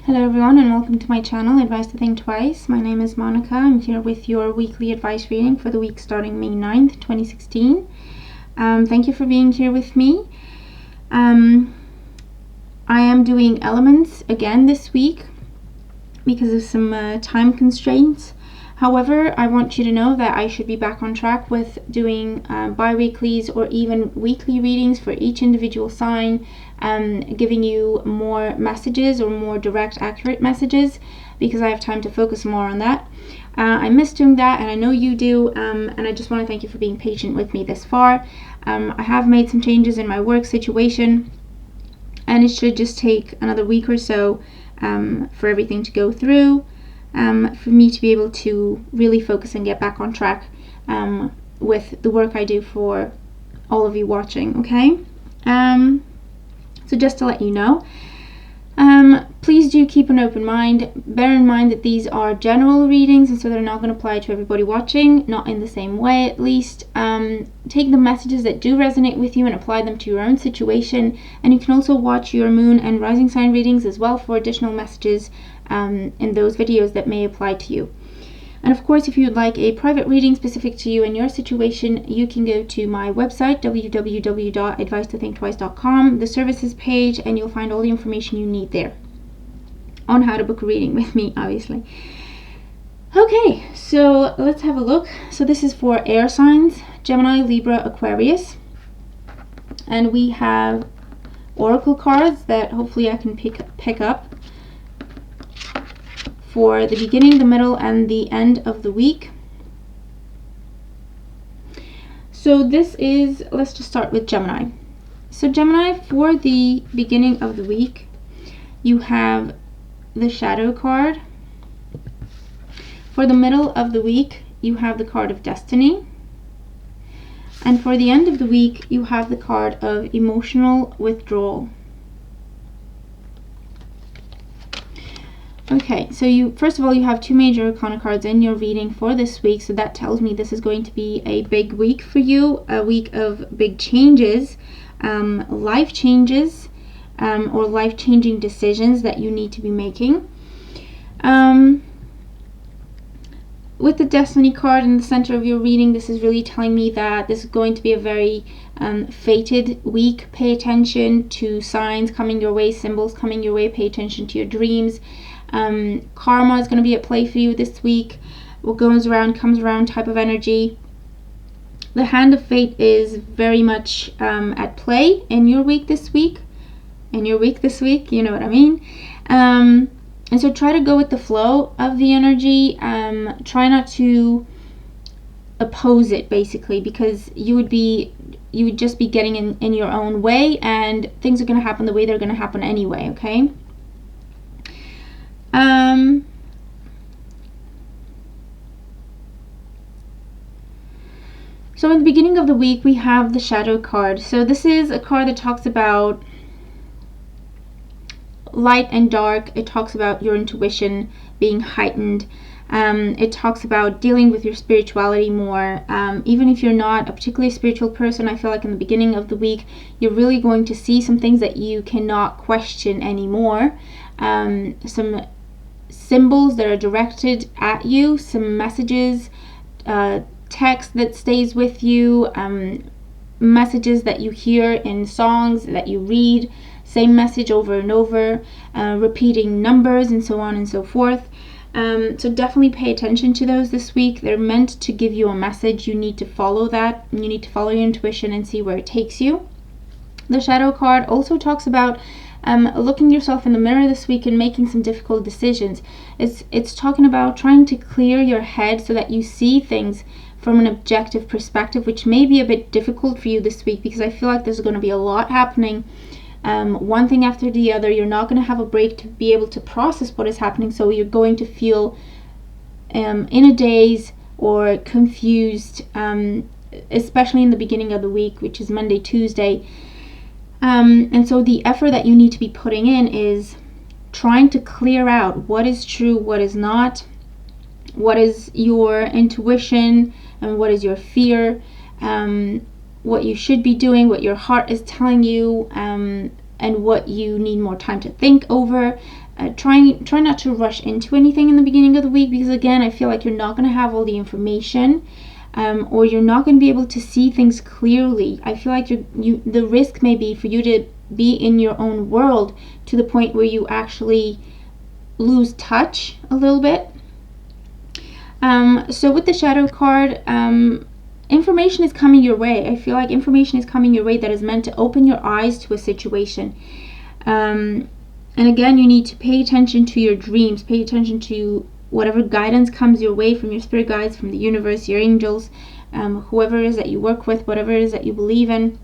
Hello everyone and welcome to my channel, Advice to Think Twice. My name is Monica. I'm here with your weekly advice reading for the week starting May 9th, 2016. Thank you for being here with me. I am doing elements again this week because of some time constraints. However, I want you to know that I should be back on track with doing bi-weeklies or even weekly readings for each individual sign, giving you more messages or more direct, accurate messages because I have time to focus more on that. I miss doing that, and I know you do, and I just want to thank you for being patient with me this far. I have made some changes in my work situation, and it should just take another week or so for everything to go through. For me to be able to really focus and get back on track with the work I do for all of you watching, okay? So just to let you know, please do keep an open mind. Bear in mind that these are general readings, and so they're not going to apply to everybody watching, not in the same way at least. Take the messages that do resonate with you and apply them to your own situation, and you can also watch your moon and rising sign readings as well for additional messages in those videos that may apply to you. And of course, if you'd like a private reading specific to you and your situation, you can go to my website, www.advicetothinktwice.com, the services page, and you'll find all the information you need there on how to book a reading with me, obviously. Okay, so let's have a look. So this is for air signs, Gemini, Libra, Aquarius. And we have oracle cards that hopefully I can pick up for the beginning, the middle, and the end of the week. So this is, let's just start with Gemini. So Gemini, for the beginning of the week, you have the Shadow card. For the middle of the week, you have the card of Destiny. And for the end of the week, you have the card of Emotional Withdrawal. Okay, so first of all, you have two major arcana cards in your reading for this week, so that tells me this is going to be a big week for you, a week of big changes, life changes, or life-changing decisions that you need to be making. With the Destiny card in the center of your reading, this is really telling me that this is going to be a very fated week. Pay attention to signs coming your way, symbols coming your way. Pay attention to your dreams. Karma is going to be at play for you this week. What goes around comes around type of energy. The hand of fate is very much at play in your week this week. You know what I mean. And so try to go with the flow of the energy. Try not to oppose it, basically, because you would just be getting in your own way, and things are going to happen the way they're going to happen anyway, okay? So in the beginning of the week, we have the Shadow card. So this is a card that talks about light and dark. It talks about your intuition being heightened. It talks about dealing with your spirituality more. Even if you're not a particularly spiritual person, I feel like in the beginning of the week, you're really going to see some things that you cannot question anymore. Some symbols that are directed at you, some messages, text that stays with you, messages that you hear in songs that you read, same message over and over, repeating numbers, and so on and so forth. So definitely pay attention to those this week. They're meant to give you a message. You need to follow that. You need to follow your intuition and see where it takes you. The Shadow card also talks about looking yourself in the mirror this week and making some difficult decisions. It's talking about trying to clear your head so that you see things from an objective perspective, which may be a bit difficult for you this week because I feel like there's going to be a lot happening, one thing after the other. You're not going to have a break to be able to process what is happening, so you're going to feel in a daze or confused, especially in the beginning of the week, which is Monday, Tuesday. And so the effort that you need to be putting in is trying to clear out what is true, what is not, what is your intuition, and what is your fear, what you should be doing, what your heart is telling you, what you need more time to think over. Try not to rush into anything in the beginning of the week, because again, I feel like you're not going to have all the information, or you're not going to be able to see things clearly. I feel like the risk may be for you to be in your own world to the point where you actually lose touch a little bit. So with the shadow card, information is coming your way. I feel like information is coming your way that is meant to open your eyes to a situation. And again, you need to pay attention to your dreams, pay attention to whatever guidance comes your way from your spirit guides, from the universe, your angels, whoever it is that you work with, whatever it is that you believe in.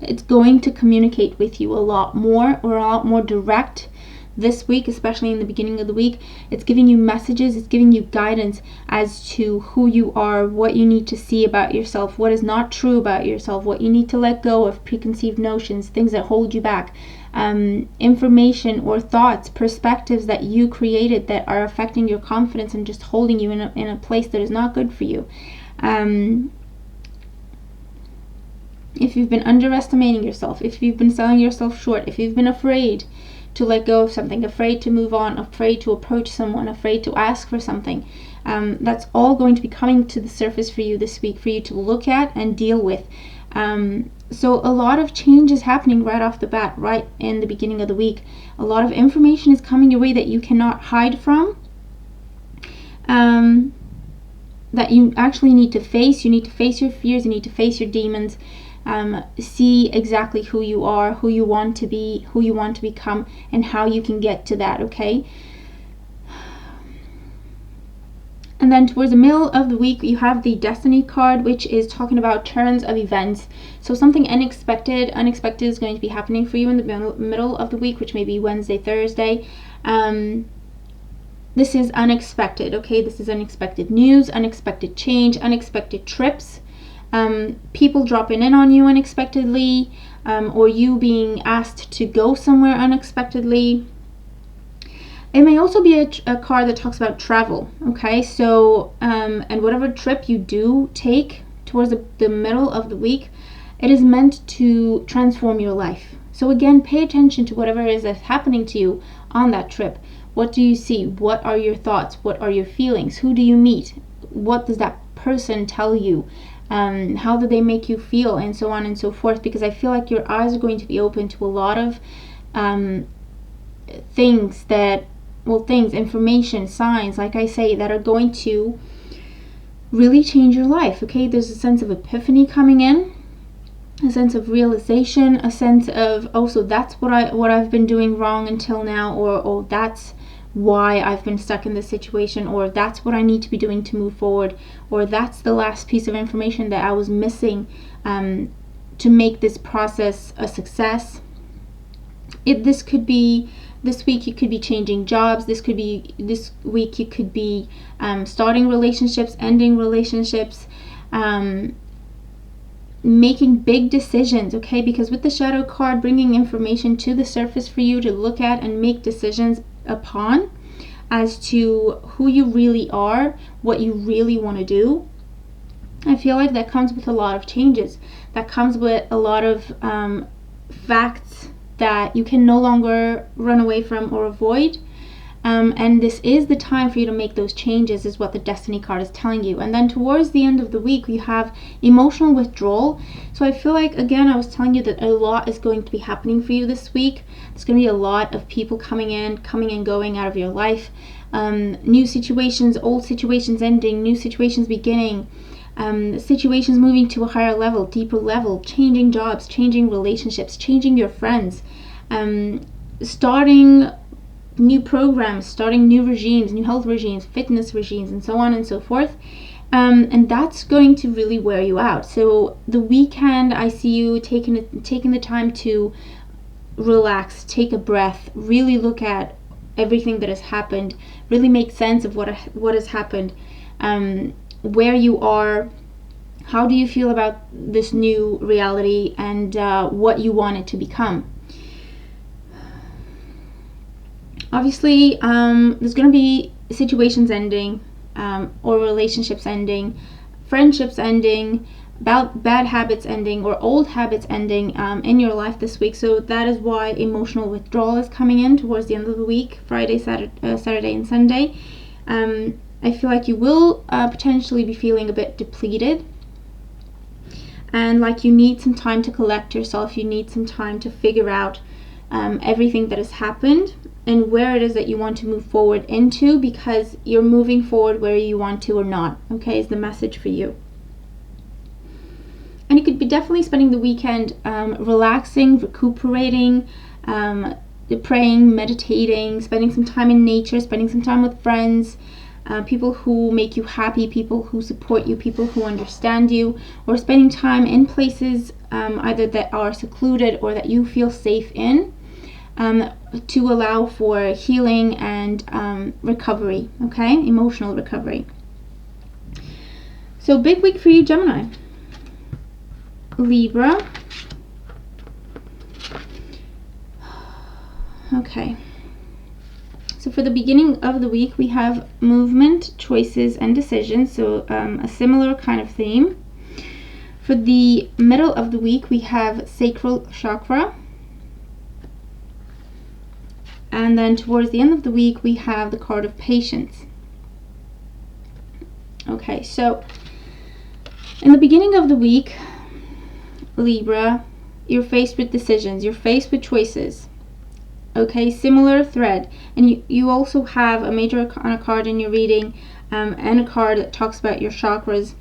It's going to communicate with you a lot more, or a lot more direct this week, especially in the beginning of the week. It's giving you messages, it's giving you guidance as to who you are, what you need to see about yourself, what is not true about yourself, what you need to let go of, preconceived notions, things that hold you back, information or thoughts, perspectives that you created that are affecting your confidence and just holding you in a place that is not good for you. If you've been underestimating yourself, if you've been selling yourself short, if you've been afraid to let go of something, afraid to move on, afraid to approach someone, afraid to ask for something, that's all going to be coming to the surface for you this week, for you to look at and deal with. So a lot of change is happening right off the bat, right in the beginning of the week. A lot of information is coming your way that you cannot hide from, that you actually need to face. You need to face your fears, you need to face your demons. See exactly who you are, who you want to be, who you want to become, and how you can get to that, okay? And then towards the middle of the week, you have the Destiny card, which is talking about turns of events. So something unexpected is going to be happening for you in the middle of the week, which may be Wednesday, Thursday. This is unexpected, okay? This is unexpected news, unexpected change, unexpected trips. People dropping in on you unexpectedly, or you being asked to go somewhere unexpectedly. It may also be a card that talks about travel, okay? So, and whatever trip you do take towards the middle of the week, it is meant to transform your life. So again, pay attention to whatever it is that's happening to you on that trip. What do you see? What are your thoughts? What are your feelings? Who do you meet? What does that person tell you? How do they make you feel? And so on and so forth. Because I feel like your eyes are going to be open to a lot of information, signs, like I say, that are going to really change your life, okay? There's a sense of epiphany coming in, a sense of realization, a sense of, oh, so that's what I've been doing wrong until now, or oh, that's why I've been stuck in this situation, or that's what I need to be doing to move forward, or that's the last piece of information that I was missing to make this process a success. This week you could be changing jobs. This week you could be starting relationships, ending relationships, making big decisions, okay? Because with the shadow card, bringing information to the surface for you to look at and make decisions upon as to who you really are, what you really want to do. I feel like that comes with a lot of changes. That comes with a lot of facts that you can no longer run away from or avoid. And this is the time for you to make those changes, is what the Destiny card is telling you. And then towards the end of the week, you have emotional withdrawal. So I feel like, again, I was telling you that a lot is going to be happening for you this week. There's going to be a lot of people coming and going out of your life. New situations, old situations ending, new situations beginning. Situations moving to a higher level, deeper level, changing jobs, changing relationships, changing your friends, starting new programs, starting new regimes, new health regimes, fitness regimes, and so on and so forth. And that's going to really wear you out. So the weekend, I see you taking the time to relax, take a breath, really look at everything that has happened, really make sense of what has happened. Where you are, how do you feel about this new reality, and what you want it to become. Obviously, there's going to be situations ending, or relationships ending, friendships ending, about bad habits ending or old habits ending in your life this week. So that is why emotional withdrawal is coming in towards the end of the week, Friday, Saturday and Sunday. I feel like you will potentially be feeling a bit depleted, and like you need some time to collect yourself. You need some time to figure out everything that has happened and where it is that you want to move forward into, because you're moving forward where you want to or not, okay, is the message for you. And you could be definitely spending the weekend relaxing, recuperating, praying, meditating, spending some time in nature, spending some time with friends, people who make you happy, people who support you, people who understand you, or spending time in places either that are secluded or that you feel safe in, to allow for healing and recovery, okay? Emotional recovery. So big week for you, Gemini. Libra. Okay. So for the beginning of the week, we have movement, choices, and decisions. So a similar kind of theme. For the middle of the week, we have sacral chakra. And then towards the end of the week, we have the card of patience. Okay, so in the beginning of the week, Libra, you're faced with decisions. You're faced with choices. Okay, similar thread. And you also have a major arcana card in your reading and a card that talks about your chakras.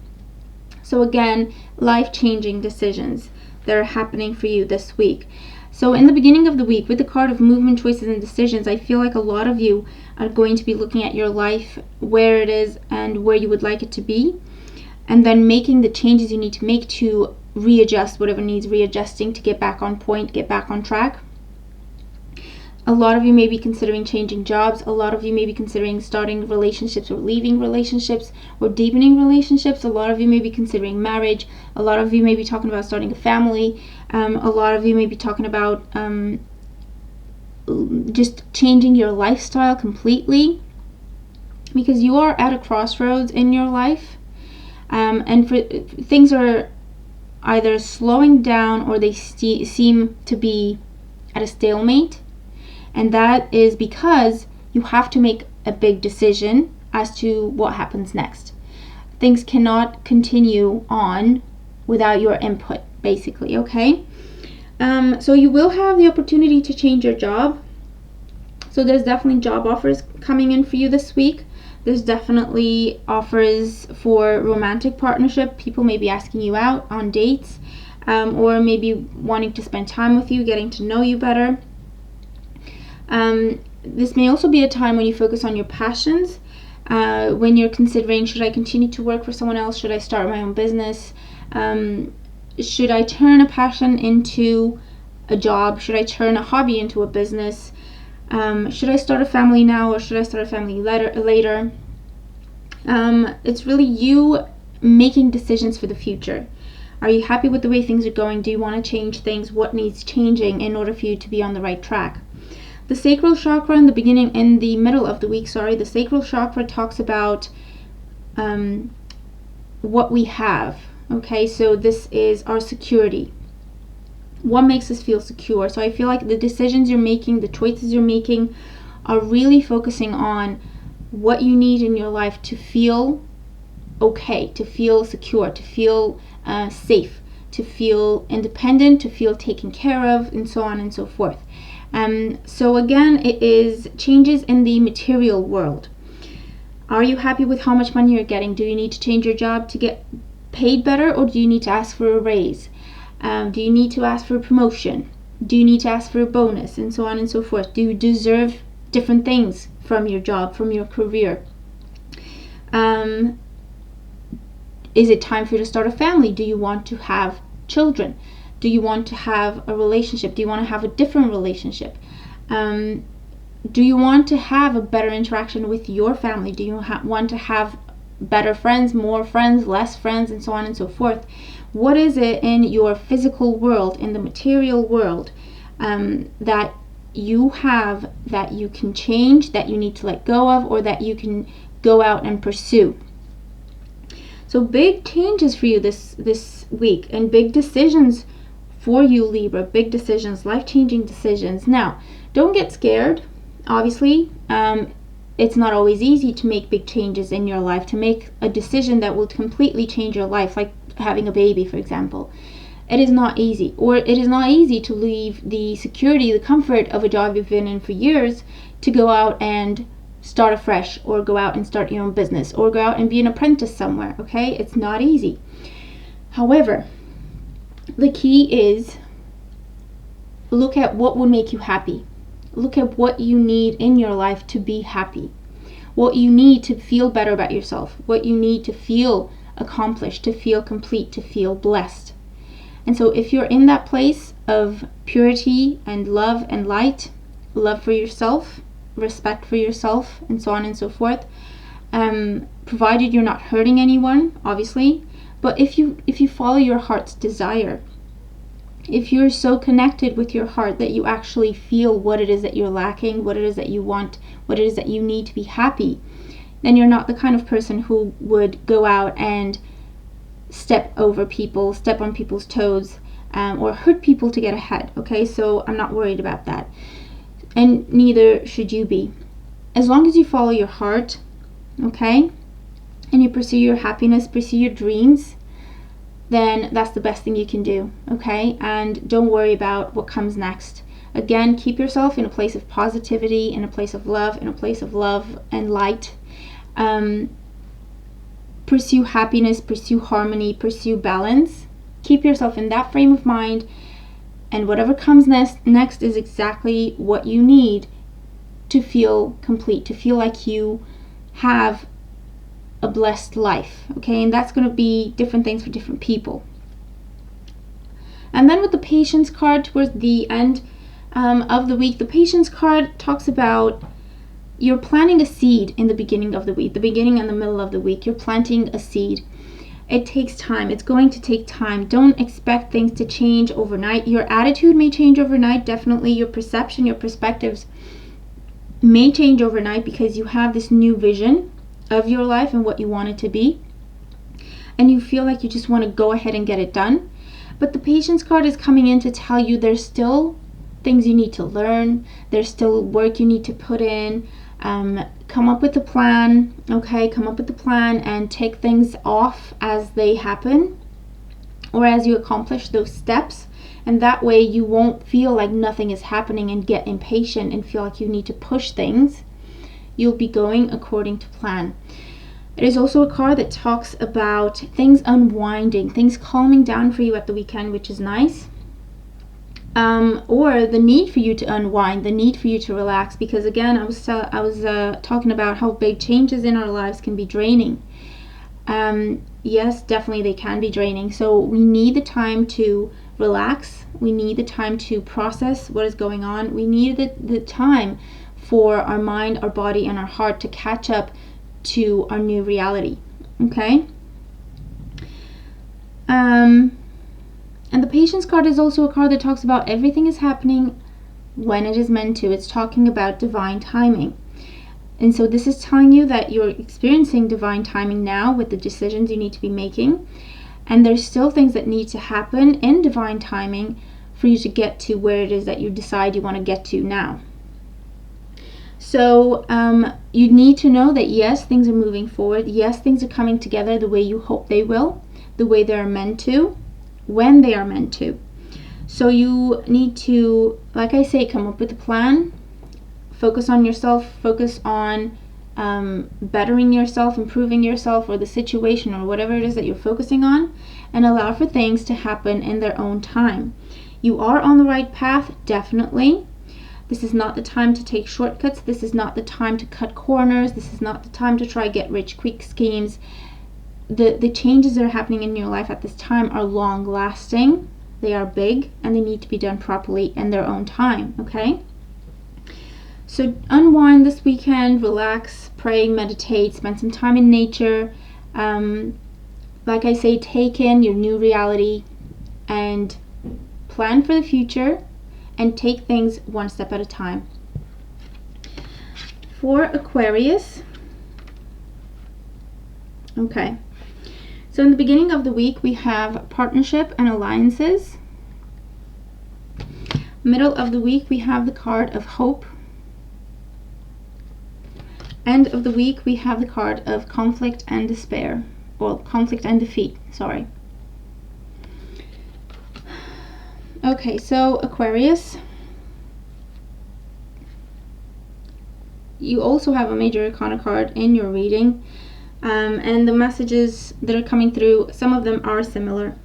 So again, life-changing decisions that are happening for you this week. So in the beginning of the week, with the card of movement, choices, and decisions, I feel like a lot of you are going to be looking at your life, where it is and where you would like it to be, and then making the changes you need to make to readjust whatever needs readjusting to get back on point, get back on track. A lot of you may be considering changing jobs. A lot of you may be considering starting relationships or leaving relationships or deepening relationships. A lot of you may be considering marriage. A lot of you may be talking about starting a family. A lot of you may be talking about just changing your lifestyle completely, because you are at a crossroads in your life, and things are either slowing down or they seem to be at a stalemate. And that is because you have to make a big decision as to what happens next. Things cannot continue on without your input, basically, okay? So you will have the opportunity to change your job. So there's definitely job offers coming in for you this week. There's definitely offers for romantic partnership. People may be asking you out on dates, or maybe wanting to spend time with you, getting to know you better. This may also be a time when you focus on your passions, when you're considering, should I continue to work for someone else? Should I start my own business? Should I turn a passion into a job? Should I turn a hobby into a business? Should I start a family now, or should I start a family later? It's really you making decisions for the future. Are you happy with the way things are going? Do you want to change things? What needs changing in order for you to be on the right track? The sacral chakra in the middle of the week, the sacral chakra talks about what we have. Okay, so this is our security. What makes us feel secure? So I feel like the decisions you're making, the choices you're making, are really focusing on what you need in your life to feel okay, to feel secure, to feel safe, to feel independent, to feel taken care of, and so on and so forth. So again, it is changes in the material world. Are you happy with how much money you're getting? Do you need to change your job to get paid better, or do you need to ask for a raise? Do you need to ask for a promotion? Do you need to ask for a bonus, and so on and so forth? Do you deserve different things from your job, from your career? Is it time for you to start a family? Do you want to have children? Do you want to have a relationship? Do you want to have a different relationship? Do you want to have a better interaction with your family? Do you want to have better friends, more friends, less friends, and so on and so forth? What is it in your physical world, in the material world, that you have that you can change, that you need to let go of, or that you can go out and pursue? So big changes for you this week, and big decisions for you, Libra. Big decisions, life-changing decisions. Now, don't get scared. Obviously, it's not always easy to make big changes in your life, to make a decision that will completely change your life, like having a baby, for example. It is not easy. Or it is not easy to leave the security, the comfort of a job you've been in for years to go out and start afresh, or go out and start your own business, or go out and be an apprentice somewhere. Okay, it's not easy. However, the key is look at what will make you happy. Look at what you need in your life to be happy, what you need to feel better about yourself, what you need to feel accomplished, to feel complete, to feel blessed. And so if you're in that place of purity and love and light, love for yourself, respect for yourself, and so on and so forth, provided you're not hurting anyone, obviously, but if you follow your heart's desire, if you're so connected with your heart that you actually feel what it is that you're lacking, what it is that you want, what it is that you need to be happy, then you're not the kind of person who would go out and step over people, step on people's toes, or hurt people to get ahead. Okay, so I'm not worried about that, and neither should you be. As long as you follow your heart, okay, and you pursue your happiness, pursue your dreams, then that's the best thing you can do. Okay, and don't worry about what comes next. Again, keep yourself in a place of positivity, in a place of love, in a place of love and light. Pursue happiness, pursue harmony, pursue balance. Keep yourself in that frame of mind, and whatever comes next is exactly what you need to feel complete, to feel like you have a blessed life. Okay, and that's going to be different things for different people. And then with the Patience card towards the end of the week, the Patience card talks about you're planting a seed in the beginning of the week, the beginning and the middle of the week. You're planting a seed. It takes time. It's going to take time. Don't expect things to change overnight. Your attitude may change overnight, definitely. Your perception, your perspectives may change overnight because you have this new vision of your life and what you want it to be, and you feel like you just want to go ahead and get it done. But the Patience card is coming in to tell you there's still things you need to learn, there's still work you need to put in. Come up with a plan. Okay, come up with a plan and take things off as they happen, or as you accomplish those steps, and that way you won't feel like nothing is happening and get impatient and feel like you need to push things. You'll be going according to plan. It is also a card that talks about things unwinding, things calming down for you at the weekend, which is nice. Or the need for you to unwind, the need for you to relax, because again, I was talking about how big changes in our lives can be draining. Yes, definitely they can be draining. So we need the time to relax. We need the time to process what is going on. We need the time for our mind, our body, and our heart to catch up to our new reality. Okay? And the Patience card is also a card that talks about everything is happening when it is meant to. It's talking about divine timing. And so this is telling you that you're experiencing divine timing now with the decisions you need to be making. And there's still things that need to happen in divine timing for you to get to where it is that you decide you want to get to now. So you need to know that yes, things are moving forward. Yes, things are coming together the way you hope they will, the way they're meant to, when they are meant to. So you need to, like I say, come up with a plan, focus on yourself, focus on bettering yourself, improving yourself, or the situation, or whatever it is that you're focusing on, and allow for things to happen in their own time. You are on the right path, definitely. This is not the time to take shortcuts. This is not the time to cut corners. This is not the time to try get rich quick schemes. The changes that are happening in your life at this time are long lasting. They are big, and they need to be done properly in their own time. Okay? So unwind this weekend, relax, pray, meditate, spend some time in nature. Like I say, take in your new reality and plan for the future and take things one step at a time. For Aquarius, okay, So in the beginning of the week, we have partnership and alliances. Middle of the week, we have the card of hope. End of the week, we have the card of conflict and despair, or conflict and defeat, sorry. Okay, so Aquarius, you also have a major arcana card in your reading, and the messages that are coming through, some of them are similar.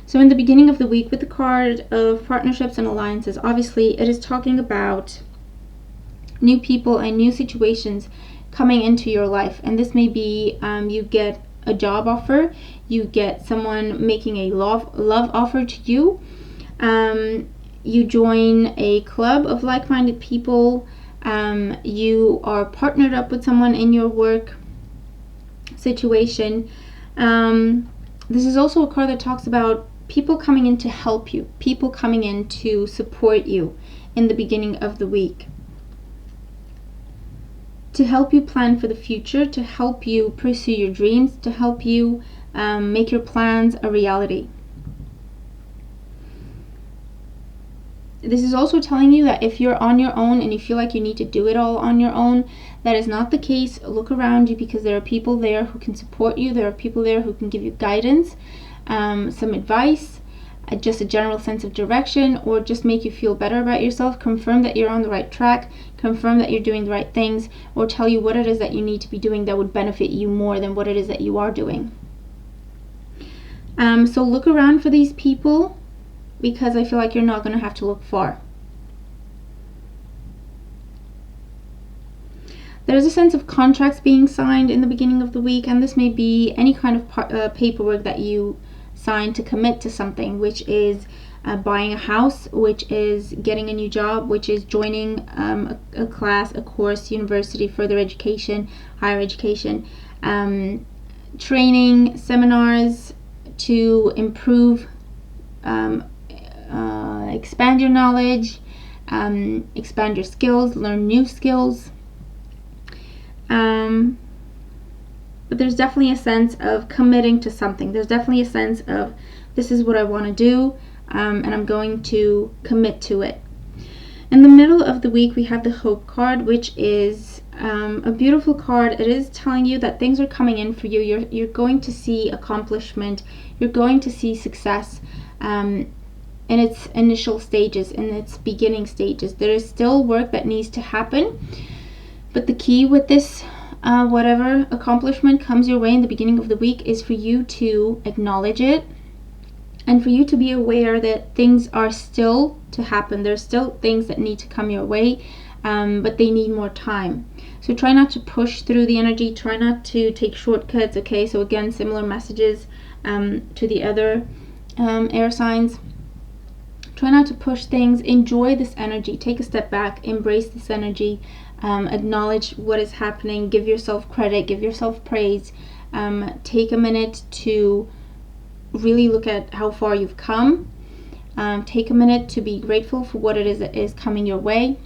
So in the beginning of the week, with the card of partnerships and alliances, obviously it is talking about new people and new situations coming into your life. And this may be you get a job offer, you get someone making a love offer to you, you join a club of like-minded people, you are partnered up with someone in your work situation. This is also a card that talks about people coming in to help you, people coming in to support you in the beginning of the week, to help you plan for the future, to help you pursue your dreams, to help you make your plans a reality. This is also telling you that if you're on your own and you feel like you need to do it all on your own, that is not the case. Look around you, because there are people there who can support you. There are people there who can give you guidance, some advice, just a general sense of direction, or just make you feel better about yourself, confirm that you're on the right track, confirm that you're doing the right things, or tell you what it is that you need to be doing that would benefit you more than what it is that you are doing. So look around for these people, because I feel like you're not going to have to look far. There's a sense of contracts being signed in the beginning of the week, and this may be any kind of paperwork that you sign to commit to something, which is buying a house, which is getting a new job, which is joining a class, a course, university, further education, higher education, training, seminars to improve, expand your knowledge, expand your skills, learn new skills. But there's definitely a sense of committing to something. There's definitely a sense of, this is what I want to do, and I'm going to commit to it. In the middle of the week, we have the Hope card, which is a beautiful card. It is telling you that things are coming in for you. You're going to see accomplishment. You're going to see success in its initial stages, in its beginning stages. There is still work that needs to happen, but the key with this, whatever accomplishment comes your way in the beginning of the week, is for you to acknowledge it, and for you to be aware that things are still to happen. There's still things that need to come your way, but they need more time. So try not to push through the energy, try not to take shortcuts, okay? So again, similar messages to the other air signs. Try not to push things. Enjoy this energy. Take a step back, embrace this energy, acknowledge what is happening, give yourself credit, give yourself praise, take a minute to really look at how far you've come, take a minute to be grateful for what it is that is coming your way,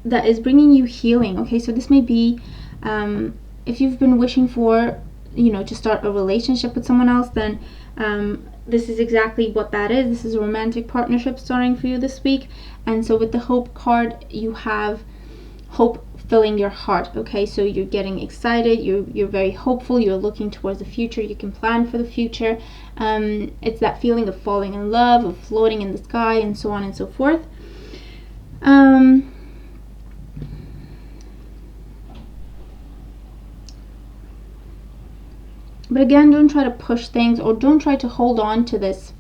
that is bringing you healing. Okay, so this may be if you've been wishing for, to start a relationship with someone else, then this is exactly what that is. This is a romantic partnership starting for you this week. And so with the Hope card, you have hope filling your heart. Okay, so you're getting excited, you're very hopeful, you're looking towards the future, you can plan for the future. It's that feeling of falling in love, of floating in the sky, and so on and so forth. But again, don't try to push things, or don't try to hold on to this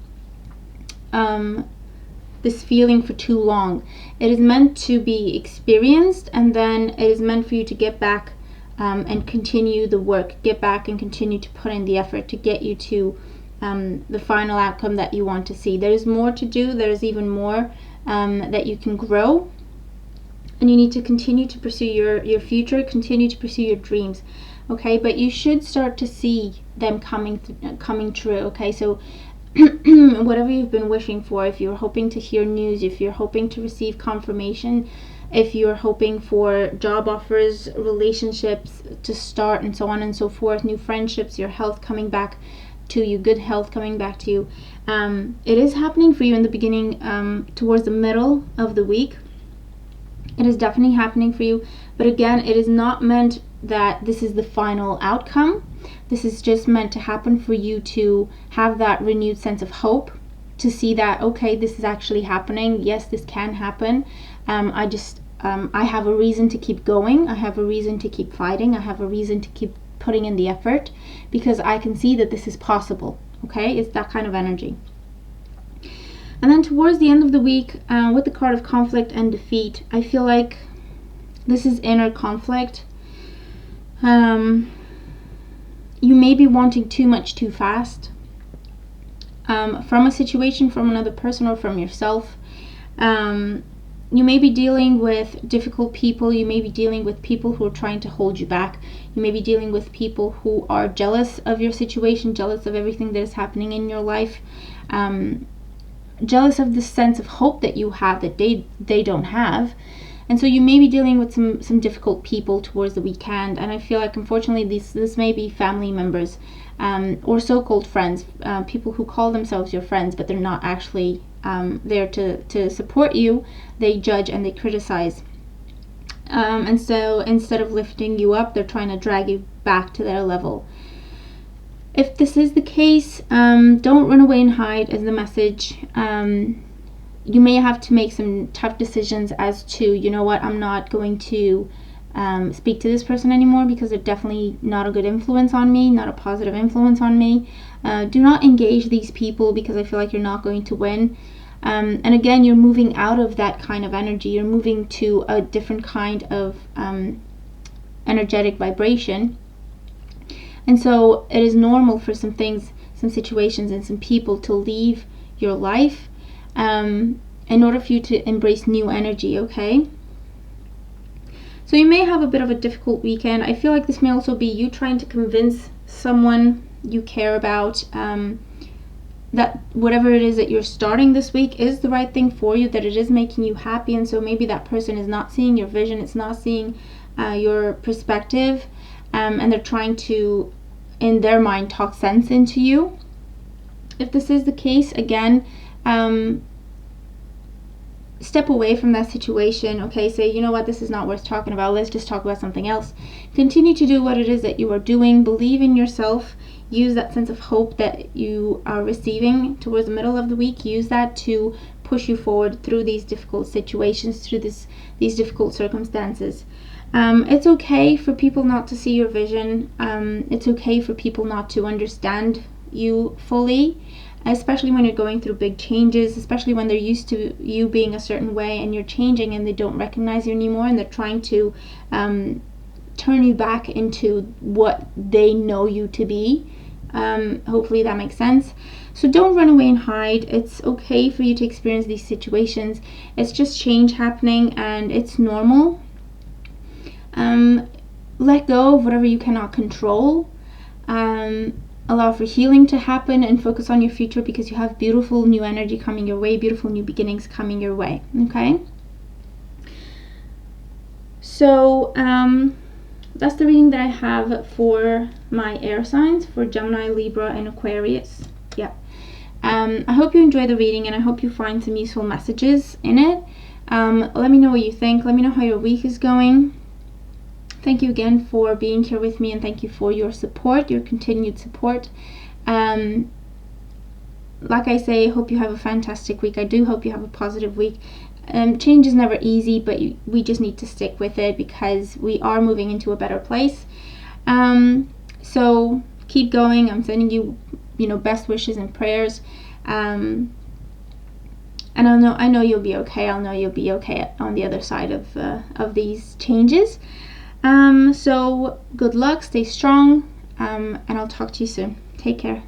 this feeling for too long. It is meant to be experienced, and then it is meant for you to get back and continue the work, get back and continue to put in the effort to get you to the final outcome that you want to see. There is more to do. There is even more that you can grow, and you need to continue to pursue your future, continue to pursue your dreams. Okay, but you should start to see them coming true. Okay, so whatever you've been wishing for, if you're hoping to hear news, if you're hoping to receive confirmation, if you're hoping for job offers, relationships to start, and so on and so forth, new friendships, your health coming back to you, good health coming back to you. It is happening for you in the beginning, towards the middle of the week. It is definitely happening for you, but again, it is not meant that this is the final outcome. This is just meant to happen for you to have that renewed sense of hope, to see that, okay, this is actually happening. Yes, this can happen. I have a reason to keep going. I have a reason to keep fighting. I have a reason to keep putting in the effort, because I can see that this is possible. Okay, it's that kind of energy. And then towards the end of the week, with the card of conflict and defeat, I feel like this is inner conflict. You may be wanting too much too fast, from a situation, from another person, or from yourself. You may be dealing with difficult people. You may be dealing with people who are trying to hold you back. You may be dealing with people who are jealous of your situation, jealous of everything that is happening in your life, jealous of the sense of hope that you have that they don't have. And so you may be dealing with some difficult people towards the weekend. And I feel like, unfortunately, this may be family members, or so-called friends, people who call themselves your friends, but they're not actually there to support you. They judge and they criticize. And so instead of lifting you up, they're trying to drag you back to their level. If this is the case, don't run away and hide is the message. You may have to make some tough decisions as to, you know what, I'm not going to speak to this person anymore, because they're definitely not a good influence on me, not a positive influence on me. Do not engage these people, because I feel like you're not going to win. And again, you're moving out of that kind of energy. You're moving to a different kind of energetic vibration. And so it is normal for some things, some situations, and some people to leave your life in order for you to embrace new energy, okay? So you may have a bit of a difficult weekend. I feel like this may also be you trying to convince someone you care about that whatever it is that you're starting this week is the right thing for you, that it is making you happy. And so maybe that person is not seeing your vision, it's not seeing your perspective, and they're trying to, in their mind, talk sense into you. If this is the case, again, step away from that situation, okay? Say, you know what, this is not worth talking about. Let's just talk about something else. Continue to do what it is that you are doing. Believe in yourself. Use that sense of hope that you are receiving towards the middle of the week. Use that to push you forward through these difficult situations, through these difficult circumstances. It's okay for people not to see your vision. It's okay for people not to understand you fully, especially when you're going through big changes, especially when they're used to you being a certain way and you're changing and they don't recognize you anymore, and they're trying to turn you back into what they know you to be. Hopefully that makes sense. So don't run away and hide. It's okay for you to experience these situations. It's just change happening, and it's normal. Let go of whatever you cannot control. Allow for healing to happen, and focus on your future, because you have beautiful new energy coming your way, beautiful new beginnings coming your way, okay? So that's the reading that I have for my air signs, for Gemini, Libra, and Aquarius. Yeah. I hope you enjoy the reading, and I hope you find some useful messages in it. Let me know what you think. Let me know how your week is going. Thank you again for being here with me, and thank you for your support, your continued support. Like I say, I hope you have a fantastic week. I do hope you have a positive week. Change is never easy, but we just need to stick with it, because we are moving into a better place. So keep going. I'm sending you, best wishes and prayers. And I know you'll be okay. I'll know you'll be okay on the other side of these changes. So good luck, stay strong, and I'll talk to you soon. Take care.